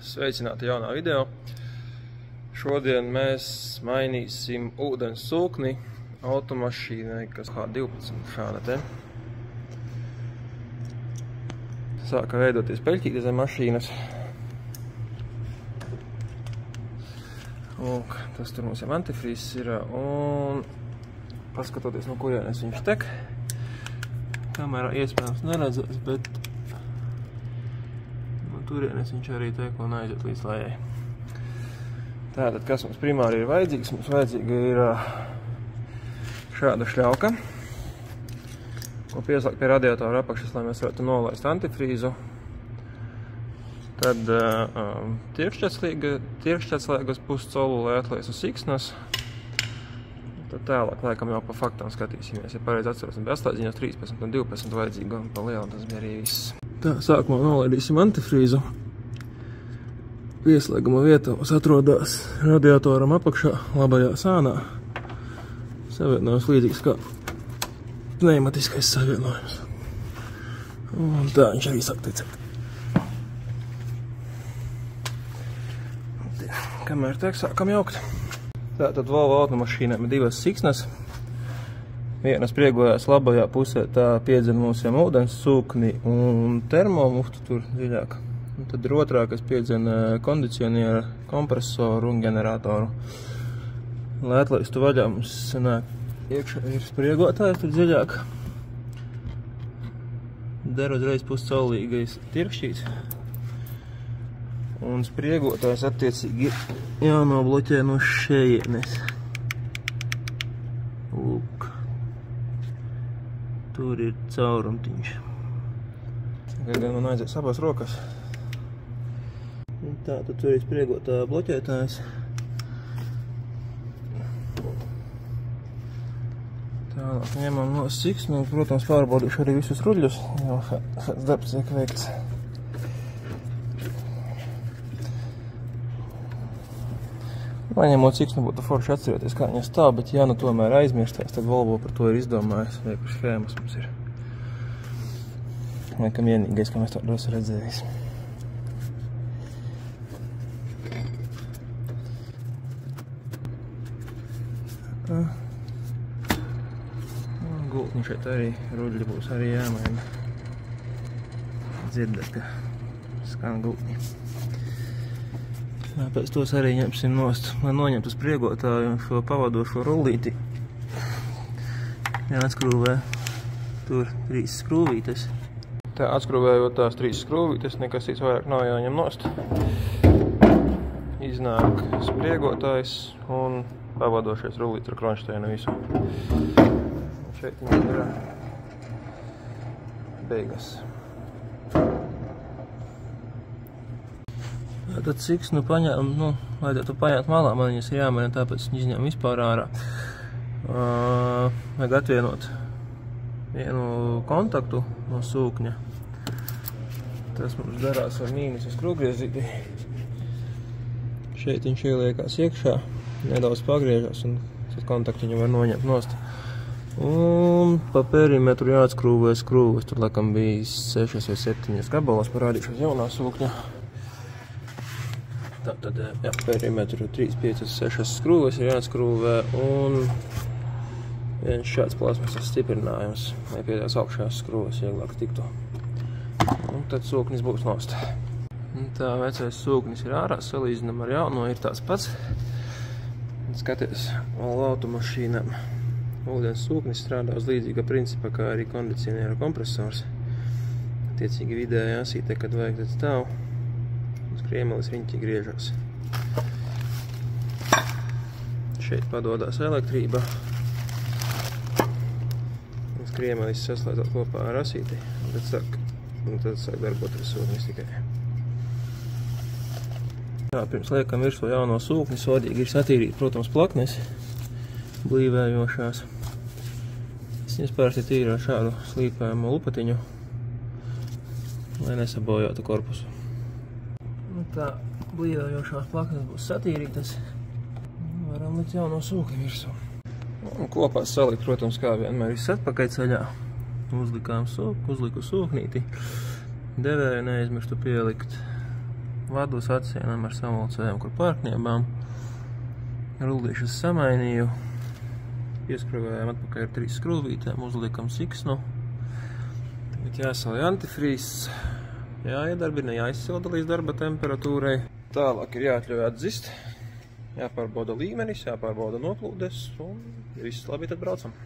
Sveicināti jaunā video. Šodien mēs mainīsim ūdens sūkni automašīnai, kas kā 12 šāda te. Sāka veidoties peļķīti zem mašīnas. Lūk, tas tur mums jau antifrīzes ir, un paskatoties, no kurienes viņš tek. Kamerā iespējams neredzēs, bet no turienes viņš arī tek un aiziet līdz lejai. Tātad, kas mums primāri ir vajadzīgs? Mums vajadzīga ir šāda šļauka, ko pieslēgt pie radiatora apakšas, lai mēs varētu nolaist antifrīzu. Tad tirkšķatslēgas puscolu, lai atlaistu siksnas. Tad tālāk, laikam jau pa faktām skatīsimies. Ja pareizi atceros, bija 8, 13 un 12 vajadzīga, un pa lielu tas bija arī viss. Tā, sākumā nolaidīsim antifrīzu. Pieslēguma vietā mums atrodas radiatoram apakšā, labajā sānā. Savienojums līdzīgs kā pneimatiskais savienojums. Un tā viņš arī sāk ticēt. Kamēr tiek, sākam jaukt. Tātad Volvo automašīnām ir divas siksnas. Viena spriegojās labajā pusē, tā piedzen mums jau ūdens sūkni un termomuftu tur dziļāk. Un tad ir otrā, kas piedzen kondicionieru, kompresoru un generatoru. Lai atlaistu vaļā, mums sanāk iekšā ir spriegotājs tur dziļāk. Der uzreiz puscaulīgais tirkšķīts. Un spriegotājs attiecīgi jānobloķē no šejienes. Lūk. Tur ir caurumtiņš. Gan man aizies abās rokas. Tā, tad tur ir spriegotā bloķētājs. Tālāk ņemam no siksnu, protams, pārbaudīšu arī visus ruļļus, jo šāds darbs tiek veikts. Paņemot siksnu būtu forši atcerēties, kā viņa stāv, bet ja nu tomēr aizmirstās, tad Volvo par to ir izdomājis, vai kur schēmas mums ir. Laikam vienīgais, ka mēs tādu esam redzējis. Gultņi šeit arī, ruļļi būs arī jāmaina. Dzirdat, ka skan gultņi. Pēc tos arī ņemsim nost, lai noņemtu spriegotāju un šo pavadošo rullīti. Jāatskrūvē tur 3 skrūvītes. Tā, atskrūvējot tās 3 skrūvītes, nekas cits vairāk nav jāņem nost. Iznāk spriegotājs un pavadošais rullīts ar kronšteinu visu. Šeit viņam ir beigas. Tad siksnu paņēm, vajadzētu paņemt malā, man viņas ir jāmaina, tāpēc viņi izņem vispār ārā. Vajag atvienot vienu kontaktu no sūkņa. Tas mums darās ar mīnusu skrūvgriezīti. Šeit viņš ieliekās iekšā, nedaudz pagriežās un tad kontaktu viņu var noņemt nost. Un pa perimetru jāatskrūvē skrūves, tur laikam bija 6 vai 7 gabalos parādīšos jaunā sūkņa. Tātad, jā, perimetru 3, 5, 6 skrūves ir jāatskrūvē un viens šāds plasmasas stiprinājums, lai pie tās augšējās skrūves vieglāk tiktu. Un tad sūknis būs nost. Tā, vecais sūknis ir ārā, salīdzinām ar jauno, ir tāds pats. Skaties, Volvo automašīnām ūdens sūknis strādā uz līdzīga principa, kā arī kondicioniera kompresors. Attiecīgi vidējā asīte, kad vajag tad stāv. Kriemelis riņķi griežas. Šeit padodās elektrība. Kriemelis saslēdzot kopā ar asīti, un tad sāk darboties sūknis tikai. Tā, pirms liekam virsū jauno sūkni, sodīgi ir satīrīt, protams, plaknes blīvējošās. Es viņas parasti tīru ar šādu slīpējumu lupatiņu, lai nesabojātu korpusu. Tā blīvējošās plaknes būs satīrītas. Varam likt jauno sūkni virsū. Un kopā salikt, protams, kā vienmēr viss atpakaļceļā. Uzliku sūknīti. Devēju neaizmirstu pielikt. Vadu uz atsienam ar samulcējām, kur pārkniebām. Rullīšas samainīju. Pieskrūvējām atpakaļ ar 3 skrūvītēm, uzliekam siksnu. Tagad jāsalja antifrīzs. Jāiedarbina, jāizsilda līdz darba temperatūrai. Tālāk ir jāatļauj atzist. Jāpārbauda līmenis, jāpārbauda noplūdes un ja viss labi, tad braucam.